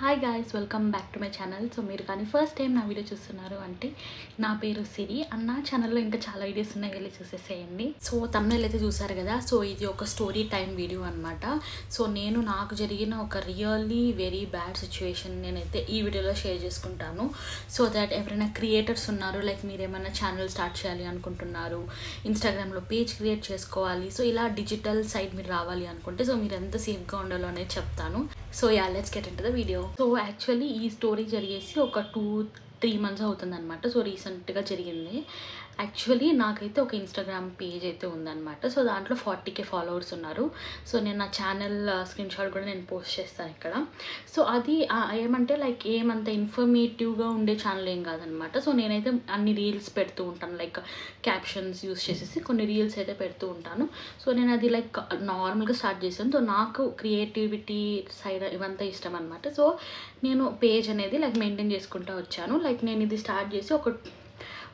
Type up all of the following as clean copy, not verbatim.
Hi guys, welcome back to my channel. So మీరు కానీ first time నా video చూస్తున్నారు అంటే నా పేరు సిరి అన్న. ఛానల్లో ఇంకా చాలా వీడియోస్ ఉన్నాయి, వెళ్ళి చూసేసేయండి. సో తమ్నెయిల్ అయితే చూసారు కదా. సో ఇది ఒక స్టోరీ టైం వీడియో అనమాట. సో నాకు జరిగిన ఒక రియల్లీ వెరీ బ్యాడ్ సిచ్యువేషన్ నేనైతే ఈ వీడియోలో షేర్ చేసుకుంటాను. సో దట్ ఎవరైనా క్రియేటర్స్ ఉన్నారు, లైక్ మీరు ఏమైనా ఛానల్ స్టార్ట్ చేయాలి అనుకుంటున్నారు, ఇన్స్టాగ్రామ్లో పేజ్ క్రియేట్ చేసుకోవాలి, సో ఇలా డిజిటల్ సైడ్ మీరు రావాలి అనుకుంటే సో మీరు ఎంత సేఫ్గా ఉండాలో అనేది చెప్తాను. So let's get into the video. So actually ఈ స్టోరీ జరిగేసి ఒక 2-3 months అవుతుందన్నమాట. సో రీసెంట్గా జరిగింది. యాక్చువల్లీ నాకైతే ఒక ఇన్స్టాగ్రామ్ పేజ్ అయితే ఉందన్నమాట. సో దాంట్లో 40K ఫాలోవర్స్ ఉన్నారు. సో నేను నా ఛానల్ స్క్రీన్ షాట్ కూడా నేను పోస్ట్ చేస్తాను ఇక్కడ. సో అది ఏమంటే లైక్ ఏమంత ఇన్ఫర్మేటివ్గా ఉండే ఛానల్ ఏం కాదనమాట. సో నేనైతే అన్ని రీల్స్ పెడుతూ ఉంటాను, లైక్ క్యాప్షన్స్ యూస్ చేసేసి కొన్ని రీల్స్ అయితే పెడుతూ ఉంటాను. సో నేను అది లైక్ నార్మల్గా స్టార్ట్ చేశాను. సో నాకు క్రియేటివిటీ సైడ్ ఇవంతా ఇష్టం అనమాట. సో నేను పేజ్ అనేది లైక్ మెయింటైన్ చేసుకుంటూ వచ్చాను. లైక్ నేను ఇది స్టార్ట్ చేసి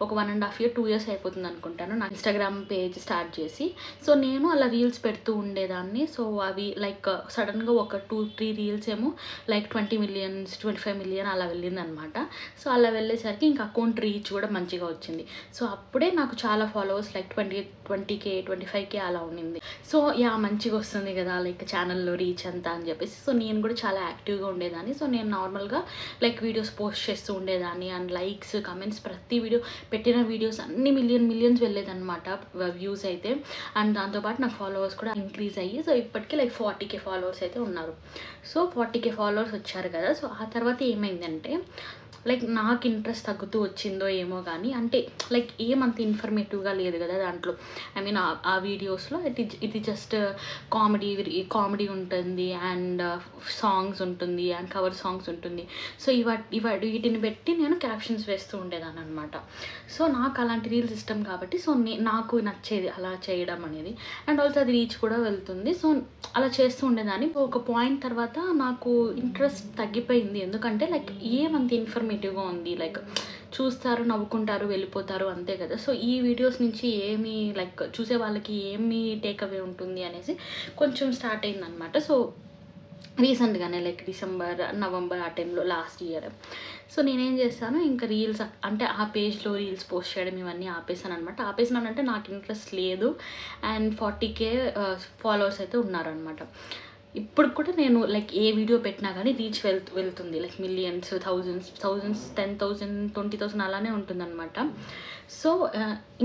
ఒక 1.5 year 2 years అయిపోతుంది అనుకుంటాను నా ఇన్స్టాగ్రామ్ పేజ్ స్టార్ట్ చేసి. సో నేను అలా రీల్స్ పెడుతూ ఉండేదాన్ని. సో అవి లైక్ సడన్గా ఒక 2-3 రీల్స్ ఏమో లైక్ 20 million 25 million అలా వెళ్ళిందనమాట. సో అలా వెళ్ళేసరికి ఇంకా అకౌంట్ రీచ్ కూడా మంచిగా వచ్చింది. సో అప్పుడే నాకు చాలా ఫాలోవర్స్ లైక్ 20K 25K అలా ఉండింది. సో మంచిగా వస్తుంది కదా లైక్ ఛానల్లో రీచ్ అంతా అని చెప్పేసి సో నేను కూడా చాలా యాక్టివ్గా ఉండేదాన్ని. సో నేను నార్మల్గా లైక్ వీడియోస్ పోస్ట్ చేస్తూ ఉండేదాన్ని. అండ్ లైక్స్ కమెంట్స్ ప్రతి వీడియో పెట్టిన వీడియోస్ అన్ని మిలియన్స్ వెళ్ళేదన్నమాట వ్యూస్ అయితే. అండ్ దాంతోపాటు నాకు ఫాలోవర్స్ కూడా ఇంక్రీజ్ అయ్యి సో ఇప్పటికీ లైక్ 40K ఫాలోవర్స్ అయితే ఉన్నారు. సో 40K ఫాలోవర్స్ వచ్చారు కదా. సో ఆ తర్వాత ఏమైందంటే లైక్ నాకు ఇంట్రెస్ట్ తగ్గుతూ వచ్చిందో ఏమో కానీ, అంటే లైక్ ఏమంత ఇన్ఫర్మేటివ్గా లేదు కదా దాంట్లో. ఐ మీన్ ఆ వీడియోస్లో ఇది జస్ట్ కామెడీ ఉంటుంది అండ్ సాంగ్స్ ఉంటుంది అండ్ కవర్ సాంగ్స్ ఉంటుంది. సో వీటిని పెట్టి నేను క్యాప్షన్స్ వేస్తూ ఉండేదాన్ని అనమాట. సో నాకు అలాంటి రీల్స్ ఇష్టం కాబట్టి సో నాకు నచ్చేది అలా చేయడం అనేది. అండ్ ఆల్సో అది రీచ్ కూడా వెళ్తుంది. సో అలా చేస్తూ ఉండేదాన్ని. ఒక పాయింట్ తర్వాత నాకు ఇంట్రెస్ట్ తగ్గిపోయింది. ఎందుకంటే లైక్ ఏమంత ఇన్ఫర్మేటివ్గా ఉంది, లైక్ చూస్తారు, నవ్వుకుంటారు, వెళ్ళిపోతారు, అంతే కదా. సో ఈ వీడియోస్ నుంచి ఏమి లైక్ చూసే వాళ్ళకి ఏమి టేక్అవే ఉంటుంది అనేసి కొంచెం స్టార్ట్ అయిందనమాట. సో రీసెంట్గానే లైక్ డిసెంబర్ నవంబర్ ఆ టైంలో లాస్ట్ ఇయర్. సో నేనేం చేస్తాను ఇంకా రీల్స్ అంటే ఆ పేజ్లో రీల్స్ పోస్ట్ చేయడం ఇవన్నీ ఆపేసాను అనమాట. ఆపేసానంటే నాకు ఇంట్రెస్ట్ లేదు. అండ్ 40K ఫాలోవర్స్ అయితే ఉన్నారనమాట. ఇప్పుడు కూడా నేను లైక్ ఏ వీడియో పెట్టినా కానీ రీచ్ వెళ్తుంది లైక్ మిలియన్స్, థౌజండ్స్ 10,000 20,000 అలానే ఉంటుందన్నమాట. సో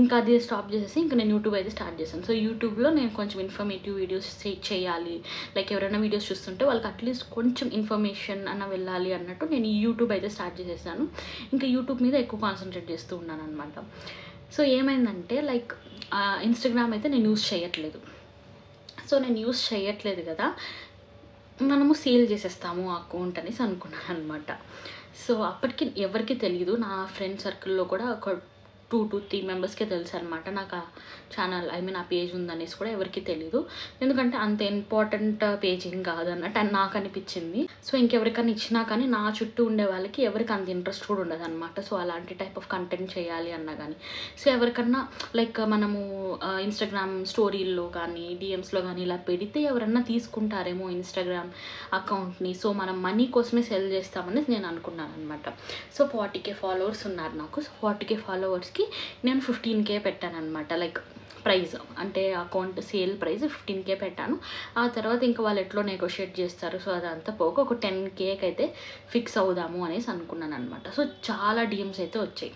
ఇంకా అది స్టాప్ చేసేసి ఇంకా నేను యూట్యూబ్ అయితే స్టార్ట్ చేశాను. సో యూట్యూబ్లో నేను కొంచెం ఇన్ఫర్మేటివ్ వీడియోస్ చేయాలి, లైక్ ఎవరైనా వీడియోస్ చూస్తుంటే వాళ్ళకి అట్లీస్ట్ కొంచెం ఇన్ఫర్మేషన్ అన్న వెళ్ళాలి అన్నట్టు నేను ఈ యూట్యూబ్ అయితే స్టార్ట్ చేసేసాను. ఇంకా యూట్యూబ్ మీద ఎక్కువ కాన్సన్ట్రేట్ చేస్తూ ఉన్నాను అనమాట. సో ఏమైందంటే లైక్ ఇన్స్టాగ్రామ్ అయితే నేను యూస్ చేయట్లేదు. సో నేను యూస్ చేయట్లేదు కదా, మనము సేల్ చేసేస్తాము ఆ అకౌంట్ అనేసి అనుకున్నాను అనమాట. సో అప్పటికి ఎవరికి తెలియదు. నా ఫ్రెండ్ సర్కిల్లో కూడా ఒక 2-3 మెంబర్స్కే తెలుసు అనమాట నాకు ఆ ఛానల్, ఐ మీన్ ఆ పేజ్ ఉందనేసి కూడా ఎవరికి తెలీదు. ఎందుకంటే అంత ఇంపార్టెంట్ పేజ్ ఏం కాదన్నట్టు నాకు అనిపించింది. సో ఇంకెవరికైనా ఇచ్చినా కానీ నా చుట్టూ ఉండే వాళ్ళకి ఎవరికి అంత ఇంట్రెస్ట్ కూడా ఉండదు అనమాట. సో అలాంటి టైప్ ఆఫ్ కంటెంట్ చేయాలి అన్నా కానీ సో ఎవరికన్నా లైక్ మనము ఇన్స్టాగ్రామ్ స్టోరీల్లో కానీ డిఎమ్స్లో కానీ ఇలా పెడితే ఎవరన్నా తీసుకుంటారేమో ఇన్స్టాగ్రామ్ అకౌంట్ని. సో మనం మనీ కోసమే సెల్ చేస్తామని నేను అనుకున్నాను అనమాట. సో 40K ఫాలోవర్స్ ఉన్నారు నాకు. సో 40K ఫాలోవర్స్కి నేను 15K పెట్టాను అనమాట. లైక్ ప్రైజ్ అంటే అకౌంట్ సేల్ ప్రైజ్ 15K పెట్టాను. ఆ తర్వాత ఇంకా వాళ్ళు ఎట్లో నెగోషియేట్ చేస్తారు. సో అదంతా పోక ఒక 10Kకి అయితే ఫిక్స్ అవుదాము అనేసి అనుకున్నాను అనమాట. సో చాలా డిఎమ్స్ అయితే వచ్చాయి.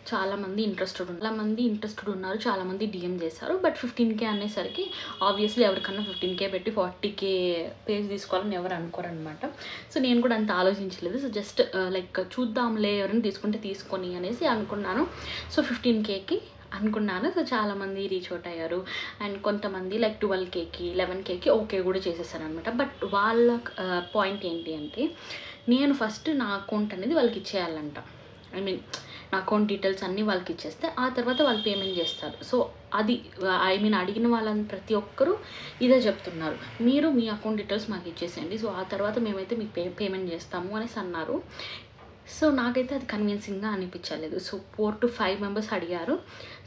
చాలామంది ఇంట్రెస్టెడ్ ఉన్నారు, చాలామంది డిఎం చేశారు. బట్ 15K అనేసరికి ఆబ్వియస్లీ ఎవరికన్నా 15K పెట్టి 40K పేజ్ తీసుకోవాలని ఎవరు అనుకోరనమాట. సో నేను కూడా అంత ఆలోచించలేదు. సో జస్ట్ లైక్ చూద్దాంలే, ఎవరైనా తీసుకుంటే తీసుకొని అనేసి అనుకున్నాను. సో 15Kకి అనుకున్నాను. సో చాలామంది రీచ్ అవుట్ అయ్యారు. అండ్ కొంతమంది లైక్ 12Kకి 11Kకి ఓకే కూడా చేసేసాను అనమాట. బట్ వాళ్ళ పాయింట్ ఏంటి అంటే నేను ఫస్ట్ నా అకౌంట్ అనేది వాళ్ళకి ఇచ్చేయాలంట. ఐ మీన్ నా అకౌంట్ డీటెయిల్స్ అన్నీ వాళ్ళకి ఇచ్చేస్తే ఆ తర్వాత వాళ్ళు పేమెంట్ చేస్తారు. సో అది ఐ మీన్ అడిగిన వాళ్ళని ప్రతి ఒక్కరూ ఇదే చెప్తున్నారు, మీరు మీ అకౌంట్ డీటెయిల్స్ మాకు ఇచ్చేసేయండి, సో ఆ తర్వాత మేమైతే మీకు పేమెంట్ చేస్తాము అనేసి అన్నారు. సో నాకైతే అది కన్విన్సింగ్గా అనిపించలేదు. సో 4 to 5 మెంబర్స్ అడిగారు.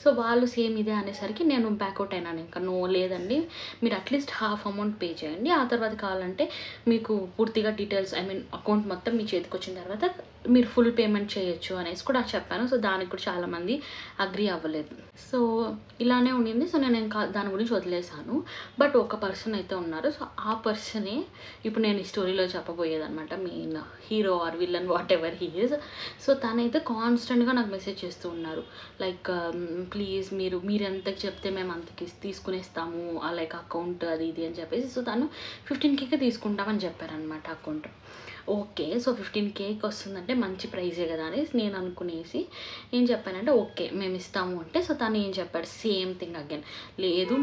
సో వాళ్ళు సేమ్ ఇదే అనేసరికి నేను బ్యాక్అవుట్ అయినాను. ఇంకా నో లేదండి, మీరు అట్లీస్ట్ హాఫ్ అమౌంట్ పే చేయండి, ఆ తర్వాత కావాలంటే మీకు పూర్తిగా డీటెయిల్స్ అకౌంట్ మొత్తం మీ చేతికి వచ్చిన తర్వాత మీరు ఫుల్ పేమెంట్ చేయొచ్చు అనేసి కూడా చెప్పాను. సో దానికి కూడా చాలామంది అగ్రీ అవ్వలేదు. సో ఇలానే ఉండింది. సో నేను ఇంకా దాని గురించి వదిలేసాను. బట్ ఒక పర్సన్ అయితే ఉన్నారు. సో ఆ పర్సనే ఇప్పుడు నేను ఈ స్టోరీలో చెప్పబోయేదన్నమాట. Main hero or villain whatever he is. So తనైతే కాన్స్టెంట్గా నాకు మెసేజ్ చేస్తూ ఉన్నారు. లైక్ ప్లీజ్ మీరు ఎంతకి చెప్తే మేము అంతకి తీసుకునేస్తాము, లైక్ అకౌంట్ అది ఇది అని చెప్పేసి. సో తను 15Kకే తీసుకుంటామని చెప్పారనమాట అకౌంట్. ఓకే, సో 15Kకి వస్తుందంటే మంచి ప్రైజే కదా అనేసి నేను అనుకునేసి ఏం చెప్పానంటే ఓకే మేము ఇస్తాము అంటే. సో తను ఏం చెప్పాడు, సేమ్ థింగ్ అగైన్, లేదు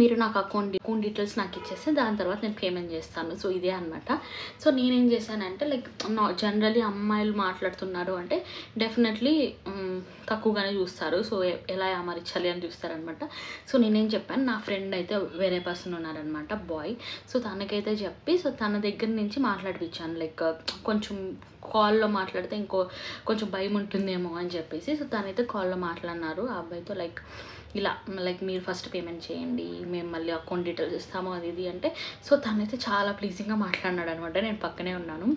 మీరు నాకు అకౌంట్ డీటెయిల్స్ నాకు ఇచ్చేస్తే దాని తర్వాత నేను పేమెంట్ చేస్తాను. సో ఇదే అనమాట. సో నేనేం చేశానంటే లైక్ జనరలీ అమ్మాయిలు మాట్లాడుతున్నారు అంటే డెఫినెట్లీ తక్కువగానే చూస్తారు. సో ఎలా అమరించాలి అని చూస్తారనమాట. సో నేనేం చెప్పాను, నా ఫ్రెండ్ అయితే వేరే పర్సన్ ఉన్నారనమాట, బాయ్. సో తనకైతే చెప్పి సో తన దగ్గర నుంచి మాట్లాడిపించాను. లైక్ కొంచెం కాల్లో మాట్లాడితే కొంచెం భయం ఉంటుందేమో అని చెప్పేసి. సో తనైతే కాల్లో మాట్లాడినారు ఆ అబ్బాయితో. లైక్ మీరు ఫస్ట్ పేమెంట్ చేయండి, మేము మళ్ళీ అకౌంట్ డీటెయిల్స్ ఇస్తాము అది ఇది అంటే. సో తనైతే చాలా ప్లీజింగ్గా మాట్లాడినాడు అనమాట. నేను పక్కనే ఉన్నాను.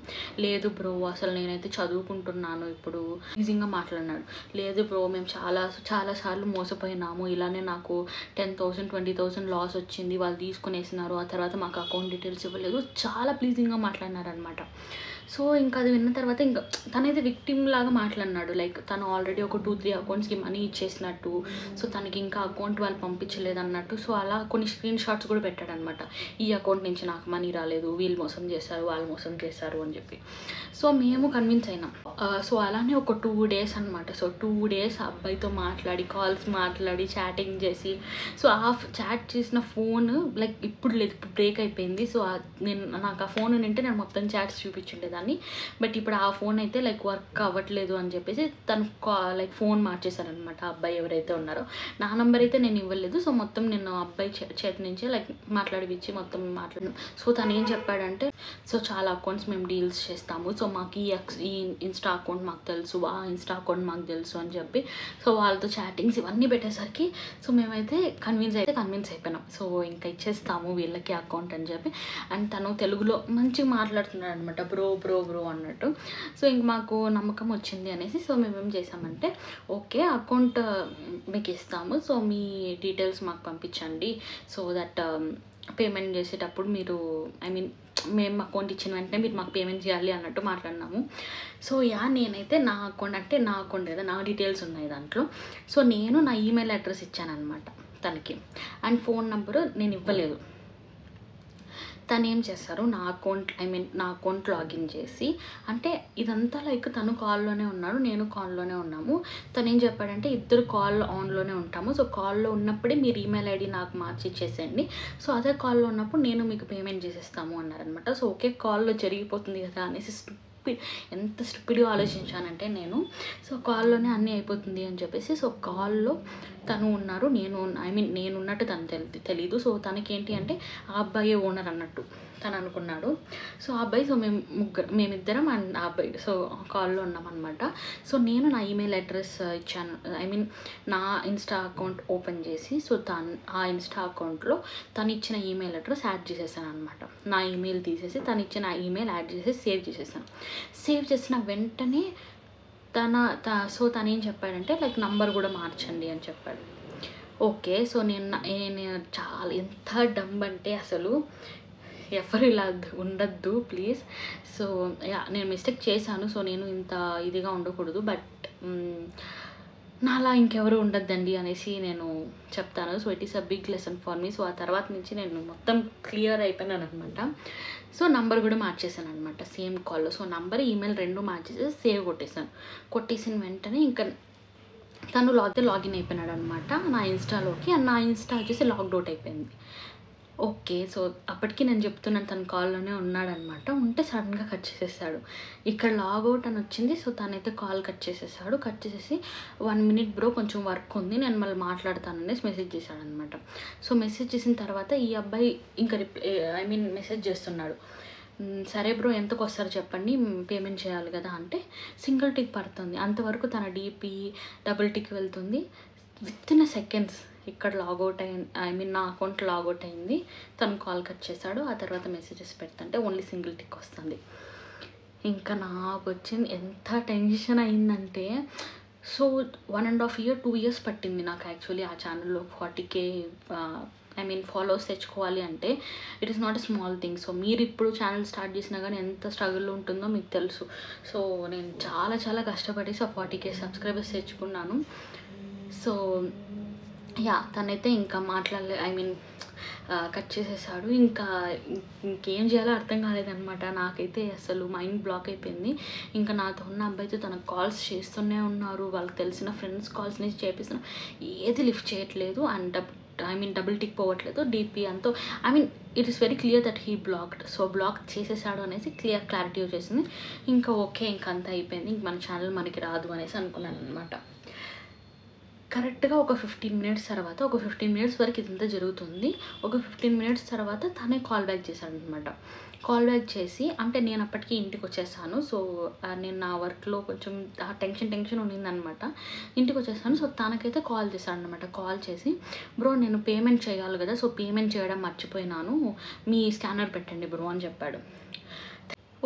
లేదు బ్రో, అసలు నేనైతే చదువుకుంటున్నాను ఇప్పుడు, ప్లీజింగ్గా మాట్లాడినాడు. లేదు బ్రో, మేము చాలాసార్లు మోసపోయినాము, ఇలానే నాకు 10,000 20,000 లాస్ వచ్చింది, వాళ్ళు తీసుకునేసినారు, ఆ తర్వాత మాకు అకౌంట్ డీటెయిల్స్ ఇవ్వలేదు. చాలా ప్లీజింగ్గా మాట్లాడినారనమాట. సో ఇంకా అది విన్న తర్వాత ఇంకా తనైతే విక్టిమ్ లాగా మాట్లాడినాడు. లైక్ తను ఆల్రెడీ ఒక 2-3 అకౌంట్స్కి మనీ ఇచ్చేసినట్టు, సో తనకి ఇంకా అకౌంట్ వాళ్ళు పంపించలేదు అన్నట్టు. సో అలా కొన్ని స్క్రీన్ షాట్స్ కూడా పెట్టాడనమాట. ఈ అకౌంట్ నుంచి నాకు మనీ రాలేదు, వీళ్ళు మోసం చేశారు, వాళ్ళు మోసం చేశారు అని చెప్పి. సో మేము కన్విన్స్ అయినాం. సో అలానే ఒక 2 days అనమాట. సో 2 days ఆ అబ్బాయితో మాట్లాడి, కాల్స్ మాట్లాడి, చాటింగ్ చేసి, సో ఆ చాట్ చేసిన ఫోన్ లైక్ ఇప్పుడు లేదు, ఇప్పుడు బ్రేక్ అయిపోయింది. సో నాకు ఆ ఫోన్ ఉంటే నేను మొత్తం చాట్స్ చూపించుండేదాన్ని. బట్ ఇప్పుడు ఆ ఫోన్ అయితే లైక్ వర్క్ అవ్వట్లేదు అని చెప్పేసి తను లైక్ ఫోన్ మార్చేశారనమాట. ఆ అబ్బాయి ఎవరైతే ఉన్నారో, నా నెంబర్ అయితే నేను ఇవ్వలేదు. సో మొత్తం నేను అబ్బాయి చేతి నుంచే లైక్ మాట్లాడిపించి మొత్తం మాట్లాడినాం. సో తను ఏం చెప్పాడంటే, సో చాలా అకౌంట్స్ మేము డీల్స్ చేస్తాము, సో మాకు ఈ ఇన్స్టా అకౌంట్ మాకు తెలుసు, ఆ ఇన్స్టా అకౌంట్ మాకు తెలుసు అని చెప్పి. సో వాళ్ళతో చాటింగ్స్ ఇవన్నీ పెట్టేసరికి సో మేమైతే కన్విన్స్ అయిపోయినాం. సో ఇంకా ఇచ్చేస్తాము వీళ్ళకి అకౌంట్ అని చెప్పి. అండ్ తను తెలుగులో మంచిగా మాట్లాడుతున్నాడు అనమాట, బ్రో బ్రో బ్రో అన్నట్టు. సో ఇంక మాకు నమ్మకం వచ్చింది అనేసి సో మేమేం చేసామంటే, ఓకే అకౌంట్ మీకు ఇస్తాము, సో మీ డీటెయిల్స్ మాకు పంపించండి, సో దట్ పేమెంట్ చేసేటప్పుడు మీరు మేము అకౌంట్ ఇచ్చిన వెంటనే మీరు మాకు పేమెంట్ చేయాలి అన్నట్టు మాట్లాడినాము. సో నేనైతే నా అకౌంట్ కదా, నా డీటెయిల్స్ ఉన్నాయి దాంట్లో. సో నేను నా ఈమెయిల్ అడ్రస్ ఇచ్చాను అనమాట తనకి, అండ్ ఫోన్ నెంబరు నేను ఇవ్వలేదు. తను ఏం చేస్తారు, నా అకౌంట్ లాగిన్ చేసి, అంటే ఇదంతా లైక్ తను కాల్లోనే ఉన్నాడు, నేను కాల్లోనే ఉన్నాము. తను ఏం చెప్పాడంటే ఇద్దరు కాల్ ఆన్లోనే ఉంటాము, సో కాల్లో ఉన్నప్పుడే మీరు ఈమెయిల్ ఐడి నాకు మార్చి ఇచ్చేసేయండి, సో అదే కాల్లో ఉన్నప్పుడు నేను మీకు పేమెంట్ చేసేస్తాము అన్నారనమాట. సో ఓకే, కాల్లో జరిగిపోతుంది కదా అనేసి ఎంత స్టూపిడ్గా ఆలోచించానంటే నేను. సో కాల్లోనే అన్నీ అయిపోతుంది అని చెప్పేసి, సో కాల్లో తను ఉన్నారు, నేను ఉన్నట్టు తను తెలీదు. సో తనకేంటి అంటే ఆ అబ్బాయి ఓనర్ అన్నట్టు తను అనుకున్నాడు. సో ఆ అబ్బాయి, సో మేమిద్దరం అండ్ ఆ అబ్బాయి సో కాల్లో ఉన్నామన్నమాట. సో నేను నా ఈమెయిల్ అడ్రస్ ఇచ్చాను, నా ఇన్స్టా అకౌంట్ ఓపెన్ చేసి, సో ఆ ఇన్స్టా అకౌంట్లో తను ఇచ్చిన ఈమెయిల్ అడ్రస్ యాడ్ చేసేసాను అనమాట. నా ఈమెయిల్ తీసేసి తను ఇచ్చిన ఈమెయిల్ యాడ్ చేసేసి సేవ్ చేసేసాను. సేవ్ చేసిన వెంటనే సో తను ఏం చెప్పాడంటే లైక్ నంబర్ కూడా మార్చండి అని చెప్పాడు. ఓకే, సో నేను చాలా ఎంత డంబ్ అంటే అసలు ఎవరు ఇలా ఉండద్దు ప్లీజ్. సో నేను మిస్టేక్ చేశాను, సో నేను ఇంత ఇదిగా ఉండకూడదు, బట్ నాలా ఇంకెవరు ఉండద్దండి అనేసి నేను చెప్తాను. So it is a big lesson for me. So ఆ తర్వాత నుంచి నేను మొత్తం క్లియర్ అయిపోయినాను అనమాట. సో నంబర్ కూడా మార్చేసాను అనమాట సేమ్ కాల్లో. సో నంబర్ ఈమెయిల్ 2 మార్చేసి సేవ్ కొట్టేసిన వెంటనే ఇంకా తను లాగిన్ అయిపోయినాడు అనమాట నా ఇన్స్టాలోకి. అండ్ నా ఇన్స్టా వచ్చేసి లాగ్అవుట్ అయిపోయింది. ఓకే, సో అప్పటికి నేను చెప్తున్నాను తను కాల్లోనే ఉన్నాడనమాట. ఉంటే సడన్గా కట్ చేసేసాడు. ఇక్కడ లాగౌట్ అని వచ్చింది. సో తనైతే కాల్ కట్ చేసేసాడు. కట్ చేసేసి 1 minute బ్రో కొంచెం వర్క్ ఉంది, నేను మళ్ళీ మాట్లాడతాననేసి మెసేజ్ చేశాడనమాట. సో మెసేజ్ చేసిన తర్వాత ఈ అబ్బాయి ఇంకా మెసేజ్ చేస్తున్నాడు, సరే బ్రో ఎంతకు వస్తారో చెప్పండి, పేమెంట్ చేయాలి కదా అంటే సింగిల్ టిక్ పడుతుంది. అంతవరకు తన డీపీ డబుల్ టిక్ వెళ్తుంది. విత్ ఇన్ సెకండ్స్ ఇక్కడ లాగౌట్ అయింది, ఐ మీన్ నా అకౌంట్ లాగౌట్ అయింది. తను కాల్ కట్ చేశాడు. ఆ తర్వాత మెసేజెస్ పెడుతుంటే ఓన్లీ సింగిల్ టిక్ వస్తుంది. ఇంకా నాకు వచ్చింది ఎంత టెన్షన్ అయిందంటే, సో 1.5 year 2 years పట్టింది నాకు యాక్చువల్లీ ఆ ఛానల్లో 40K ఐ మీన్ ఫాలోవర్స్ తెచ్చుకోవాలి అంటే. It is not a small thing. So మీరు ఇప్పుడు ఛానల్ స్టార్ట్ చేసినా కానీ ఎంత స్ట్రగుల్ ఉంటుందో మీకు తెలుసు. సో నేను చాలా చాలా కష్టపడి 40K సబ్స్క్రైబర్స్ తెచ్చుకున్నాను. సో యా, తనైతే ఇంకా మాట్లాడలే, ఐ మీన్ కట్ చేసేసాడు. ఇంకేం చేయాలో అర్థం కాలేదనమాట. నాకైతే అసలు మైండ్ బ్లాక్ అయిపోయింది. ఇంకా నాతో ఉన్న అబ్బాయితో తనకు కాల్స్ చేస్తూనే ఉన్నారు, వాళ్ళకి తెలిసిన ఫ్రెండ్స్ కాల్స్ నుంచి చేపిస్తున్నారు, ఏది లిఫ్ట్ చేయట్లేదు. అండ్ డబుల్ టిక్ పోవట్లేదు. డీపీ అంతా I mean it is very clear that he blocked. So block చేసేసాడు అనేసి క్లారిటీ వచ్చేసింది. ఇంకా ఓకే, ఇంకా అంతా అయిపోయింది, ఇంక మన ఛానల్ మనకి రాదు అనేసి అనుకున్నాను అనమాట. కరెక్ట్గా ఒక 15 minutes తర్వాత, ఒక 15 minutes వరకు ఇదంతా జరుగుతుంది. ఒక 15 minutes తర్వాత తనే కాల్ బ్యాక్ చేశాడు అనమాట. కాల్ బ్యాక్ చేసి, అంటే నేను అప్పటికి ఇంటికి వచ్చేసాను. సో నేను నా వర్క్లో కొంచెం టెన్షన్ ఉండిందనమాట. ఇంటికి వచ్చేసాను. సో తనకైతే కాల్ చేశాను అనమాట. కాల్ చేసి, బ్రో నేను పేమెంట్ చేయాలి కదా, సో పేమెంట్ చేయడం మర్చిపోయినాను, మీ స్కానర్ పెట్టండి బ్రో అని చెప్పాడు.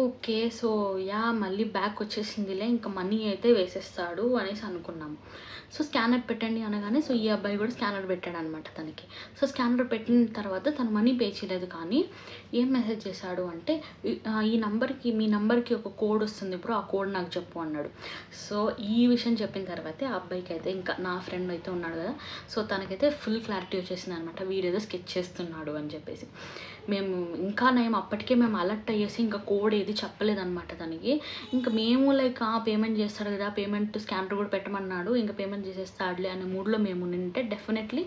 ఓకే, సో యా మళ్ళీ బ్యాక్ వచ్చేసిందిలే, ఇంకా మనీ అయితే వేసేస్తాడు అనేసి అనుకున్నాము. సో స్కానర్ పెట్టండి అనగానే, సో ఈ అబ్బాయి కూడా స్కానర్ పెట్టాడు అనమాట తనకి. సో స్కానర్ పెట్టిన తర్వాత తను మనీ పే చేయలేదు. కానీ ఏం మెసేజ్ చేశాడు అంటే, ఈ నంబర్కి, మీ నంబర్కి ఒక కోడ్ వస్తుంది బ్రో, ఆ కోడ్ నాకు చెప్పు అన్నాడు. సో ఈ విషయం చెప్పిన తర్వాతే ఆ అబ్బాయికి అయితే, ఇంకా నా ఫ్రెండ్ అయితే ఉన్నాడు కదా, సో తనకైతే ఫుల్ క్లారిటీ వచ్చేసింది అనమాట, వీడేదో స్కెచ్ చేస్తున్నాడు అని చెప్పేసి. మేము అప్పటికే అలర్ట్ అయ్యేసి ఇంకా కోడ్ ఏది చెప్పలేదన్నమాట తనకి. ఇంకా మేము లైక్ పేమెంట్ చేస్తాడు కదా, పేమెంట్ స్కానర్ కూడా పెట్టమన్నాడు, ఇంకా పేమెంట్ చేసేస్తాడులే అనే మూడ్లో మేము ఉంటే డెఫినెట్లీ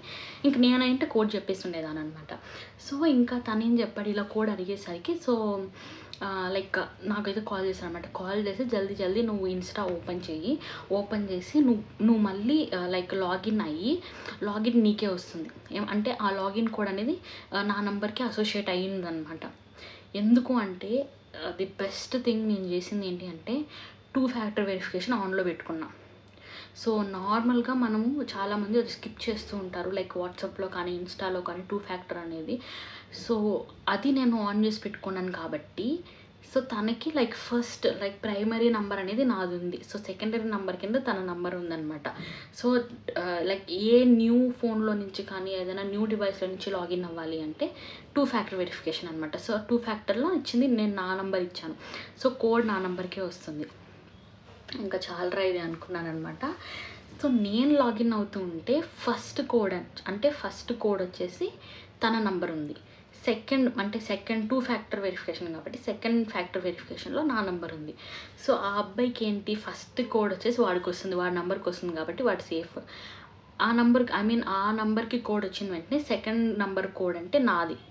ఇంక నేనైతే కోడ్ చెప్పేసి ఉండేదాన్ని అనమాట. సో ఇంకా తనేం చెప్పాడు, ఇలా కోడ్ అడిగేసరికి, సో లైక్ నాకైతే కాల్ చేశాను అనమాట. కాల్ చేసి జల్దీ నువ్వు ఇన్స్టా ఓపెన్ చేయి, ఓపెన్ చేసి నువ్వు మళ్ళీ లైక్ లాగిన్ నీకే వస్తుంది. అంటే ఆ లాగిన్ కోడ్ అనేది నా నంబర్కి అసోసియేట్ అయ్యిందనమాట. ఎందుకు అంటే ది బెస్ట్ థింగ్ నేను చేసింది ఏంటి అంటే 2 factor వెరిఫికేషన్ ఆన్లో పెట్టుకున్నా. సో నార్మల్గా మనము చాలామంది అది స్కిప్ చేస్తూ ఉంటారు, లైక్ వాట్సాప్లో కానీ ఇన్స్టాలో కానీ 2 factor అనేది. సో అది నేను ఆన్ చేసి పెట్టుకున్నాను కాబట్టి, సో తనకి like first like primary number అనేది నాది ఉంది. సో సెకండరీ నెంబర్ కింద తన నెంబర్ ఉందన్నమాట. సో లైక్ ఏ న్యూ ఫోన్లో నుంచి కానీ ఏదైనా న్యూ డివైస్లో నుంచి లాగిన్ అవ్వాలి అంటే 2 factor వెరిఫికేషన్ అనమాట. సో 2 factorలో ఇచ్చింది, నేను నా నెంబర్ ఇచ్చాను. సో కోడ్ నా నెంబర్కే వస్తుంది. ఇంకా చాలరా ఇది అనుకున్నాను అనమాట. సో నేను లాగిన్ అవుతూ ఉంటే ఫస్ట్ కోడ్ వచ్చేసి తన నంబర్ ఉంది. సెకండ్ 2 factor వెరిఫికేషన్ కాబట్టి సెకండ్ ఫ్యాక్టర్ వెరిఫికేషన్లో నా నెంబర్ ఉంది. సో ఆ అబ్బాయికి ఏంటి, ఫస్ట్ కోడ్ వచ్చేసి వాడికి వస్తుంది, వాడి నెంబర్కి వస్తుంది కాబట్టి వాడు సేఫ్. ఆ నంబర్కి కోడ్ వచ్చిన వెంటనే సెకండ్ నెంబర్ కోడ్ అంటే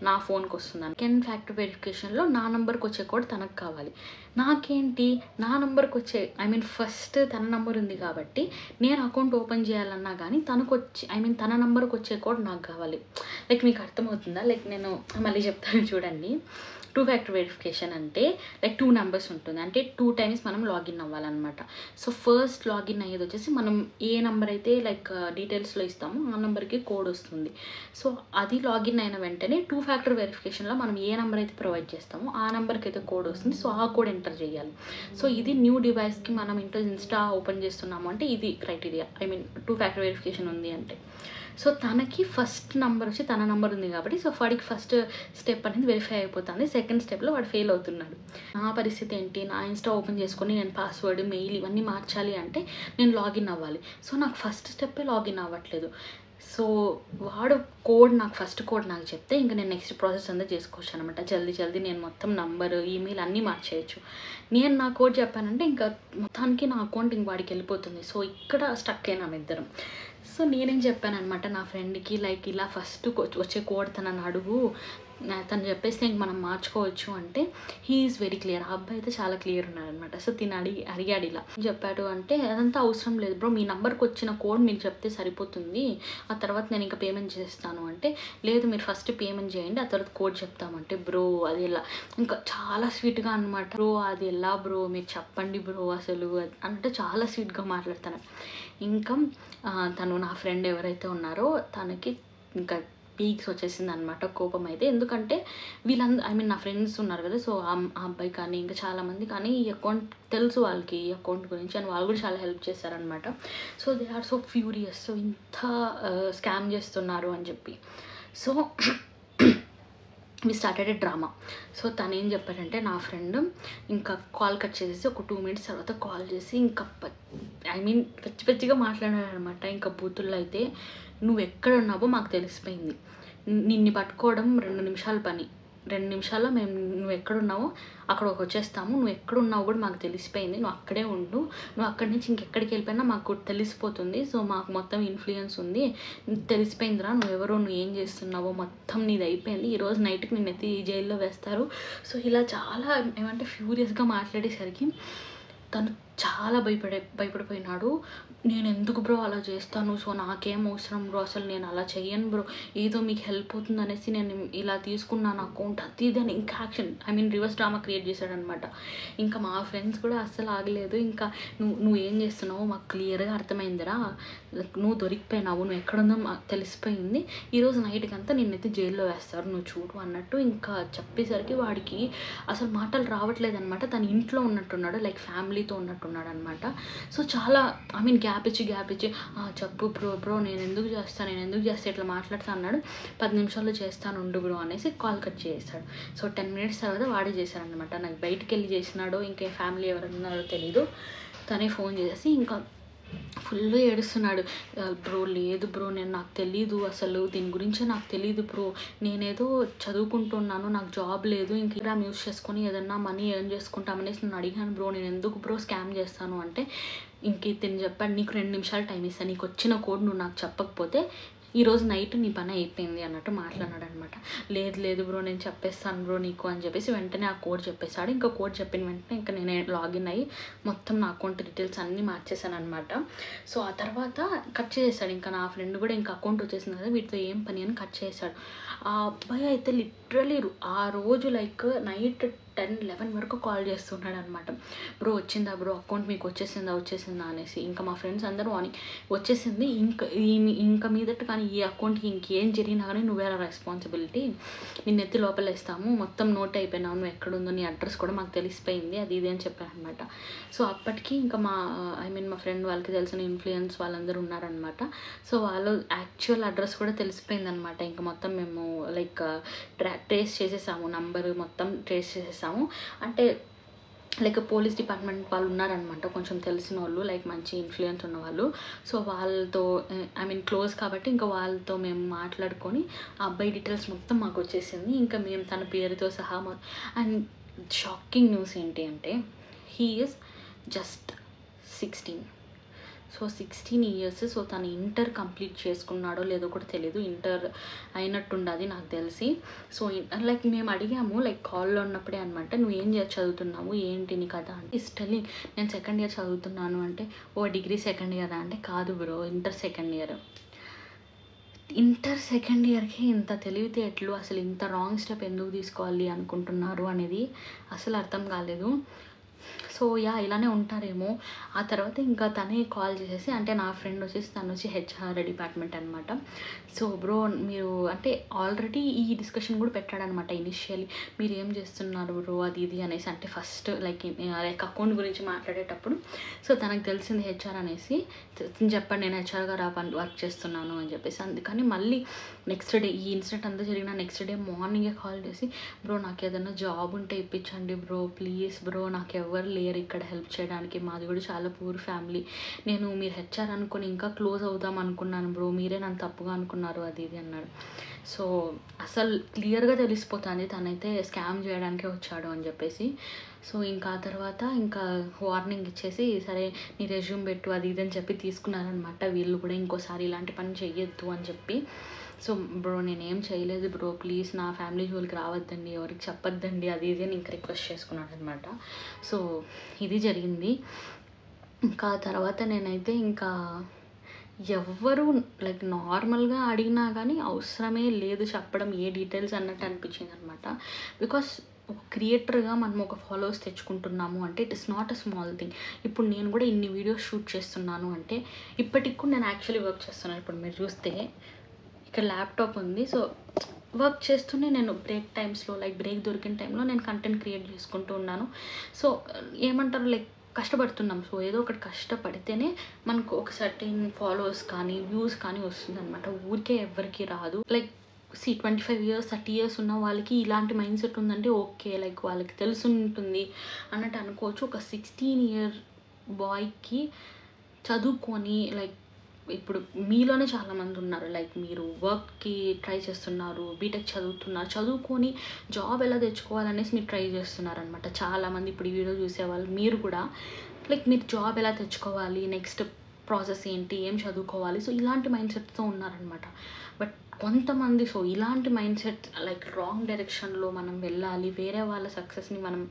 నా ఫోన్కి వస్తుంది. సెకండ్ ఫ్యాక్టర్ వెరిఫికేషన్లో నా నెంబర్కి వచ్చే కోడ్ తనకు కావాలి. నాకేంటి, నా నెంబర్కి వచ్చే ఫస్ట్ తన నెంబర్ ఉంది కాబట్టి నేను అకౌంట్ ఓపెన్ చేయాలన్నా కానీ తన నెంబర్కి వచ్చే కోడ్ నాకు కావాలి. లైక్ మీకు అర్థమవుతుందా? లైక్ నేను మళ్ళీ చెప్తాను చూడండి. 2 factor వెరిఫికేషన్ అంటే లైక్ 2 numbers ఉంటుంది, అంటే 2 times మనం లాగిన్ అవ్వాలన్నమాట. సో ఫస్ట్ లాగిన్ అయ్యేది వచ్చేసి మనం ఏ నెంబర్ అయితే లైక్ డీటెయిల్స్లో ఇస్తామో ఆ నెంబర్కి కోడ్ వస్తుంది. సో అది లాగిన్ అయిన వెంటనే 2 factor వెరిఫికేషన్లో మనం ఏ నెంబర్ అయితే ప్రొవైడ్ చేస్తామో ఆ నెంబర్కి అయితే కోడ్ వస్తుంది. సో ఆ కోడ్ ఎంటర్ చేయాలి. సో ఇది న్యూ డివైస్కి మనం ఇన్స్టా ఓపెన్ చేస్తున్నాము అంటే ఇది క్రైటీరియా, 2 factor వెరిఫికేషన్ ఉంది అంటే. సో తనకి ఫస్ట్ నెంబర్ వచ్చి తన నెంబర్ ఉంది కాబట్టి సో వాడికి ఫస్ట్ స్టెప్ అనేది వెరిఫై అయిపోతుంది. సెకండ్ స్టెప్లో వాడు ఫెయిల్ అవుతున్నాడు. నా పరిస్థితి ఏంటి, నా ఇన్స్టా ఓపెన్ చేసుకొని నేను పాస్వర్డ్, మెయిల్ ఇవన్నీ మార్చాలి అంటే నేను లాగిన్ అవ్వాలి. సో నాకు ఫస్ట్ స్టెప్పే లాగిన్ అవ్వట్లేదు. సో వాడు నాకు ఫస్ట్ కోడ్ నాకు చెప్తే ఇంకా నేను నెక్స్ట్ ప్రాసెస్ అంతా చేసుకోవచ్చు అనమాట. జల్దీ నేను మొత్తం నంబర్, ఈమెయిల్ అన్నీ మార్చేయచ్చు. నేను నా కోడ్ చెప్పానంటే ఇంకా మొత్తానికి నా అకౌంట్ ఇంక వాడికి వెళ్ళిపోతుంది. సో ఇక్కడ స్టక్ అయినాం ఇద్దరం. సో నేనేం చెప్పాను అనమాట నా ఫ్రెండ్కి, లైక్ ఇలా ఫస్ట్ వచ్చే కోడ్ తనని అడుగు, తను చెప్పేస్తే ఇంక మనం మార్చుకోవచ్చు అంటే హీ ఈజ్ వెరీ క్లియర్. ఆ అబ్బాయి అయితే చాలా క్లియర్ ఉన్నాడనమాట. సో తిని అడిగాడు ఇలా చెప్పాడు అంటే, అదంతా అవసరం లేదు బ్రో, మీ నెంబర్కి వచ్చిన కోడ్ మీరు చెప్తే సరిపోతుంది, ఆ తర్వాత నేను ఇంకా పేమెంట్ చేస్తాను అంటే, లేదు మీరు ఫస్ట్ పేమెంట్ చేయండి, ఆ తర్వాత కోడ్ చెప్తామంటే, బ్రో అది ఎలా, ఇంకా చాలా స్వీట్గా అనమాట. బ్రో అది ఎలా బ్రో మీరు చెప్పండి బ్రో అసలు అంటే చాలా స్వీట్గా మాట్లాడతాను. ఇంకా తను నా ఫ్రెండ్ ఎవరైతే ఉన్నారో తనకి ఇంకా పీక్స్ వచ్చేసింది అనమాట కోపం అయితే. ఎందుకంటే వీళ్ళందరూ నా ఫ్రెండ్స్ ఉన్నారు కదా, సో ఆ అబ్బాయి కానీ ఇంకా చాలామంది కానీ ఈ అకౌంట్ తెలుసు వాళ్ళకి, ఈ అకౌంట్ గురించి, అండ్ వాళ్ళు కూడా చాలా హెల్ప్ చేశారనమాట. So they are so furious, so ఇంత స్కామ్ చేస్తున్నారు అని చెప్పి. So we started a drama. So తను ఏం చెప్పారంటే, నా ఫ్రెండ్ ఇంకా కాల్ కట్ చేసేసి ఒక 2 minutes తర్వాత కాల్ చేసి ఇంకా పచ్చిగా మాట్లాడారనమాట. ఇంకా బూతుల్లో అయితే, నువ్వు ఎక్కడ ఉన్నావో మాకు తెలిసిపోయింది, నిన్ను పట్టుకోవడం 2 నిమిషాల పని, 2 నిమిషాల్లో మేము నువ్వు ఎక్కడున్నావో అక్కడికి వచ్చేస్తాము, నువ్వు ఎక్కడున్నావు కూడా మాకు తెలిసిపోయింది, నువ్వు అక్కడే ఉండు, నువ్వు అక్కడి నుంచి ఇంకెక్కడికి వెళ్ళిపోయినా మాకు తెలిసిపోతుంది, సో మాకు మొత్తం ఇన్ఫ్లుయెన్స్ ఉంది, తెలిసిపోయిందిరా నువ్వెవరో, నువ్వు ఏం చేస్తున్నావో మొత్తం నీది అయిపోయింది, ఈరోజు నైట్కి నిన్ను ఎత్తి జైల్లో వేస్తారు. సో ఇలా చాలా ఫ్యూరియస్గా మాట్లాడేసరికి తను చాలా భయపడిపోయినాడు. నేను ఎందుకు బ్రో అలా చేస్తాను, సో నాకేం అవసరం బ్రో, అసలు నేను అలా చెయ్యను బ్రో, ఏదో మీకు హెల్ప్ అవుతుంది అనేసి నేను ఇలా తీసుకున్నాను అకౌంట్, అది అని ఇంకా యాక్షన్ రివర్స్ డ్రామా క్రియేట్ చేశాడనమాట. ఇంకా మా ఫ్రెండ్స్ కూడా అస్సలు ఆగలేదు. ఇంకా నువ్వు ఏం చేస్తున్నావు మాకు క్లియర్గా అర్థమైందిరా, నువ్వు దొరికిపోయినావు, నువ్వు ఎక్కడుందో మాకు తెలిసిపోయింది, ఈరోజు నైట్కి అంతా నిన్నైతే జైల్లో వేస్తారు, నువ్వు చూడు అన్నట్టు ఇంకా చెప్పేసరికి వాడికి అసలు మాటలు రావట్లేదు అనమాట. తను ఇంట్లో ఉన్నట్టున్నాడు, లైక్ ఫ్యామిలీతో ఉన్నట్టున్నాడు అనమాట. సో చాలా గ్యాప్ ఇచ్చి చెప్పు బ్రో నేను ఎందుకు చేస్తా ఇట్లా మాట్లాడుతా అన్నాడు. 10 నిమిషాల్లో చేస్తాను ఉండు బ్రో అనేసి కాల్ కట్ చేస్తాడు. సో 10 minutes తర్వాత వాడే చేశాడనమాట. నాకు బయటికి వెళ్ళి చేసినాడో ఇంకా ఫ్యామిలీ ఎవరున్నారో తెలీదు, తనే ఫోన్ చేసేసి ఇంకా ఫుల్ ఏడుస్తున్నాడు. బ్రో లేదు బ్రో, నాకు తెలీదు, అసలు దీని గురించి నాకు తెలీదు బ్రో, నేనేదో చదువుకుంటున్నాను, నాకు జాబ్ లేదు, ఇంక ఇన్స్టాగ్రామ్ యూస్ చేసుకొని ఏదన్నా మనీ ఎర్న్ చేసుకుంటామనేసి నేను అడిగాను బ్రో, నేను ఎందుకు బ్రో స్కామ్ చేస్తాను అంటే, ఇంక ఇతను చెప్పాడు, నీకు 2 నిమిషాలు టైం ఇస్తాను, నీకు వచ్చిన కోడ్ నువ్వు నాకు చెప్పకపోతే ఈరోజు నైట్ నీ పని అయిపోయింది అన్నట్టు మాట్లాడాడు అనమాట. లేదు బ్రో నేను చెప్పేస్తాను బ్రో నీకు అని చెప్పేసి వెంటనే ఆ కోడ్ చెప్పేశాడు. ఇంకా కోడ్ చెప్పిన వెంటనే ఇంకా నేను లాగిన్ అయ్యి మొత్తం నా అకౌంట్ డీటెయిల్స్ అన్నీ మార్చేసాను అనమాట. సో ఆ తర్వాత కట్ చేసేసాడు. ఇంకా నా ఫ్రెండ్ కూడా ఇంకా అకౌంట్ వచ్చేసింది కదా, వీటితో ఏం పని అని కట్ చేశాడు. ఆ అబ్బాయి అయితే లిటరలీ ఆ రోజు లైక్ నైట్ 10-11 వరకు కాల్ చేస్తున్నాడు అనమాట. బ్రో వచ్చిందా బ్రో అకౌంట్ మీకు వచ్చేసిందా అనేసి. ఇంకా మా ఫ్రెండ్స్ అందరూ వచ్చేసింది, ఇంకా మీదట కానీ ఈ అకౌంట్కి ఇంకేం జరిగినా కానీ నువ్వే రెస్పాన్సిబిలిటీ, నిన్ను ఎత్తి లోపల వేస్తాము, మొత్తం నోట్ అయిపోయినావు, నువ్వు ఎక్కడుందో నీ అడ్రస్ కూడా మాకు తెలిసిపోయింది, అది ఇది అని చెప్పాను అనమాట. సో అప్పటికి ఇంకా మా ఫ్రెండ్ వాళ్ళకి తెలిసిన ఇన్ఫ్లుయెన్స్ వాళ్ళందరూ ఉన్నారనమాట. సో వాళ్ళు యాక్చువల్ అడ్రస్ కూడా తెలిసిపోయింది అనమాట. ఇంకా మొత్తం మేము లైక్ ట్రేస్ చేసేసాము, నంబర్ మొత్తం ట్రేస్ చేసేసాము. అంటే లైక్ పోలీస్ డిపార్ట్మెంట్ వాళ్ళు ఉన్నారనమాట, కొంచెం తెలిసిన వాళ్ళు, లైక్ మంచి ఇన్ఫ్లుయెన్స్ ఉన్నవాళ్ళు. సో వాళ్ళతో క్లోజ్ కాబట్టి ఇంకా వాళ్ళతో మేము మాట్లాడుకొని ఆ అబ్బాయి డీటెయిల్స్ మొత్తం మాకు వచ్చేసింది. ఇంకా మేము తన పేరుతో సహా అండ్ షాకింగ్ న్యూస్ ఏంటి అంటే, he is just 16. So 16 years. So తను ఇంటర్ కంప్లీట్ చేసుకున్నాడో లేదో కూడా తెలియదు, ఇంటర్ అయినట్టుండదు నాకు తెలిసి. సో లైక్ మేము అడిగాము లైక్ కాల్లో ఉన్నప్పుడే అనమాట, నువ్వు ఏం చదువుతున్నావు ఏంటి నీ కదా అంటే, స్టెల్లింగ్ నేను 2nd year చదువుతున్నాను అంటే, ఓ డిగ్రీ 2nd year అంటే, కాదు bro inter 2nd year. Inter 2nd yearకి ఇంత తెలివితేటలు, అసలు ఇంత రాంగ్ స్టెప్ ఎందుకు తీసుకోవాలి అనుకుంటున్నారు అనేది అసలు అర్థం కాలేదు. సో ఇలానే ఉంటారేమో. ఆ తర్వాత ఇంకా తనే కాల్ చేసేసి, అంటే నా ఫ్రెండ్ వచ్చేసి తను వచ్చి HR డిపార్ట్మెంట్ అనమాట. సో బ్రో మీరు అంటే ఆల్రెడీ ఈ డిస్కషన్ కూడా పెట్టాడనమాట ఇనిషియల్లీ, మీరు ఏం చేస్తున్నారు బ్రో అది ఇది అనేసి. అంటే ఫస్ట్ లైక్ అకౌంట్ గురించి మాట్లాడేటప్పుడు సో తనకు తెలిసింది HR అనేసి చెప్పండి, నేను HR గారు వర్క్ చేస్తున్నాను అని చెప్పేసి. అందుకని మళ్ళీ నెక్స్ట్ డే ఈ ఇన్సిడెంట్ అంతా జరిగిన నెక్స్ట్ డే మార్నింగే కాల్ చేసి, బ్రో నాకు ఏదైనా జాబ్ ఉంటే ఇప్పించండి బ్రో ప్లీజ్ బ్రో, నాకు ఎవరు లేరు ఇక్కడ హెల్ప్ చేయడానికి, మాది కూడా చాలా పూర్ ఫ్యామిలీ, నేను మీరు HR అనుకుని ఇంకా క్లోజ్ అవుదాం అనుకున్నాను బ్రో, మీరే నన్ను తప్పుగా అనుకున్నారు అది ఇది అన్నాడు. సో అసలు క్లియర్గా తెలిసిపోతుంది తనైతే స్కామ్ చేయడానికే వచ్చాడు అని చెప్పేసి. సో ఇంకా ఆ తర్వాత ఇంకా వార్నింగ్ ఇచ్చేసి సరే నీ రెజ్యూమ్ పెట్టు అది ఇది అని చెప్పి తీసుకున్నారనమాట వీళ్ళు కూడా. ఇంకోసారి ఇలాంటి పని చెయ్యొద్దు అని చెప్పి. సో బ్రో నేనేం చేయలేదు బ్రో, ప్లీజ్ నా ఫ్యామిలీ జోలికి రావద్దండి, ఎవరికి చెప్పొద్దండి అది ఇది అని ఇంకా రిక్వెస్ట్ చేసుకున్నాడు అనమాట. సో ఇది జరిగింది. ఇంకా తర్వాత నేనైతే ఇంకా ఎవ్వరు లైక్ నార్మల్గా అడిగినా కానీ అవసరమే లేదు చెప్పడం ఏ డీటెయిల్స్ అన్నట్టు అనిపించింది అనమాట. బికాస్ ఒక క్రియేటర్గా మనం ఒక ఫాలోవర్స్ తెచ్చుకుంటున్నాము అంటే it is not a small thing. ఇప్పుడు నేను కూడా ఇన్ని వీడియోస్ షూట్ చేస్తున్నాను అంటే ఇప్పటికి కూడా నేను యాక్చువల్లీ వర్క్ చేస్తున్నాను. ఇప్పుడు మీరు చూస్తే ఇక్కడ ల్యాప్టాప్ ఉంది. సో వర్క్ చేస్తూనే నేను బ్రేక్ టైమ్స్లో లైక్ బ్రేక్ దొరికిన టైంలో నేను కంటెంట్ క్రియేట్ చేసుకుంటూ ఉన్నాను. సో ఏమంటారు లైక్ కష్టపడుతున్నాం. సో ఏదో ఒకటి కష్టపడితేనే మనకు ఒక సర్టెన్ ఫాలోవర్స్ కానీ వ్యూస్ కానీ వస్తుందన్నమాట. ఊరికే ఎవ్వరికి రాదు. లైక్ 25 years 30 years ఉన్న వాళ్ళకి ఇలాంటి మైండ్ సెట్ ఉందంటే ఓకే, లైక్ వాళ్ళకి తెలిసి ఉంటుంది అన్నట్టు అనుకోవచ్చు. ఒక 16 year బాయ్కి చదువుకొని లైక్ ఇప్పుడు మీలోనే చాలామంది ఉన్నారు లైక్ మీరు వర్క్కి ట్రై చేస్తున్నారు, బీటెక్ చదువుతున్నారు, చదువుకొని జాబ్ ఎలా తెచ్చుకోవాలనేసి మీరు ట్రై చేస్తున్నారనమాట చాలామంది. ఇప్పుడు ఈ వీడియో చూసేవాళ్ళు మీరు కూడా లైక్ మీరు జాబ్ ఎలా తెచ్చుకోవాలి, నెక్స్ట్ ప్రాసెస్ ఏంటి, ఏం చదువుకోవాలి, సో ఇలాంటి మైండ్ సెట్తో ఉన్నారనమాట. బట్ కొంతమంది సో ఇలాంటి మైండ్ సెట్ లైక్ రాంగ్ డైరెక్షన్లో మనం వెళ్ళాలి, వేరే వాళ్ళ సక్సెస్ని మనం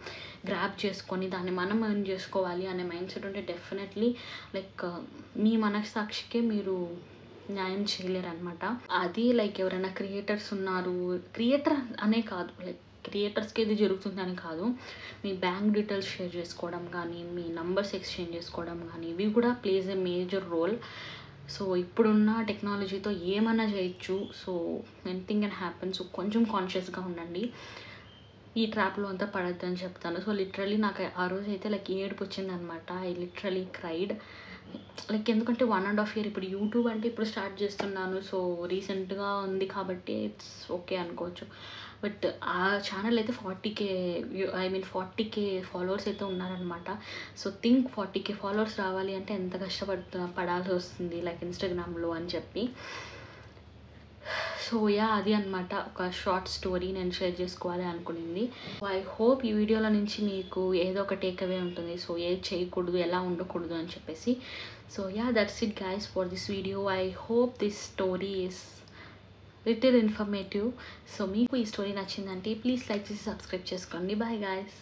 గ్రాప్ చేసుకొని దాన్ని మనం ఎర్న్ చేసుకోవాలి అనే మైండ్ సెట్ ఉంటే డెఫినెట్లీ లైక్ మీ మనస్సాక్షికే మీరు న్యాయం చేయలేరు అనమాట. అది లైక్ ఎవరైనా క్రియేటర్స్ ఉన్నారు, క్రియేటర్ అనే కాదు లైక్ క్రియేటర్స్కి ఇది జరుగుతుందని కాదు, మీ బ్యాంక్ డీటెయిల్స్ షేర్ చేసుకోవడం కానీ మీ నంబర్స్ ఎక్స్చేంజ్ చేసుకోవడం కానీ ఇవి కూడా place a major role. So ఇప్పుడున్న టెక్నాలజీతో ఏమన్నా చేయొచ్చు. So anything can happen. So కొంచెం కాన్షియస్గా ఉండండి, ఈ ట్రాప్లో అంతా పడద్దు అని చెప్తాను. సో లిటరలీ నాకు ఆ రోజు అయితే లైక్ ఏడుపు వచ్చింది అనమాట. ఐ లిటరలీ క్రైడ్ లైక్ ఎందుకంటే 1.5 year ఇప్పుడు యూట్యూబ్ అంటే ఇప్పుడు స్టార్ట్ చేస్తున్నాను. సో రీసెంట్గా ఉంది కాబట్టి ఇట్స్ ఓకే అనుకోవచ్చు. బట్ ఆ ఛానల్ అయితే 40K 40K ఫాలోవర్స్ అయితే ఉన్నారనమాట. సో థింక్ 40K ఫాలోవర్స్ రావాలి అంటే ఎంత పడాల్సి వస్తుంది లైక్ ఇన్స్టాగ్రామ్లో అని చెప్పి. సో యా అది అనమాట ఒక షార్ట్ స్టోరీ నేను షేర్ చేసుకోవాలి అనుకునింది. ఐ హోప్ ఈ వీడియోల నుంచి మీకు ఏదో ఒక టేక్అవే ఉంటుంది. సో ఏది చేయకూడదు, ఎలా ఉండకూడదు అని చెప్పేసి. So yeah that's it guys for this video. I hope this story is little informative. So మీకు ఈ స్టోరీ నచ్చిందంటే ప్లీజ్ లైక్ చేసి సబ్స్క్రైబ్ చేసుకోండి. Bye guys.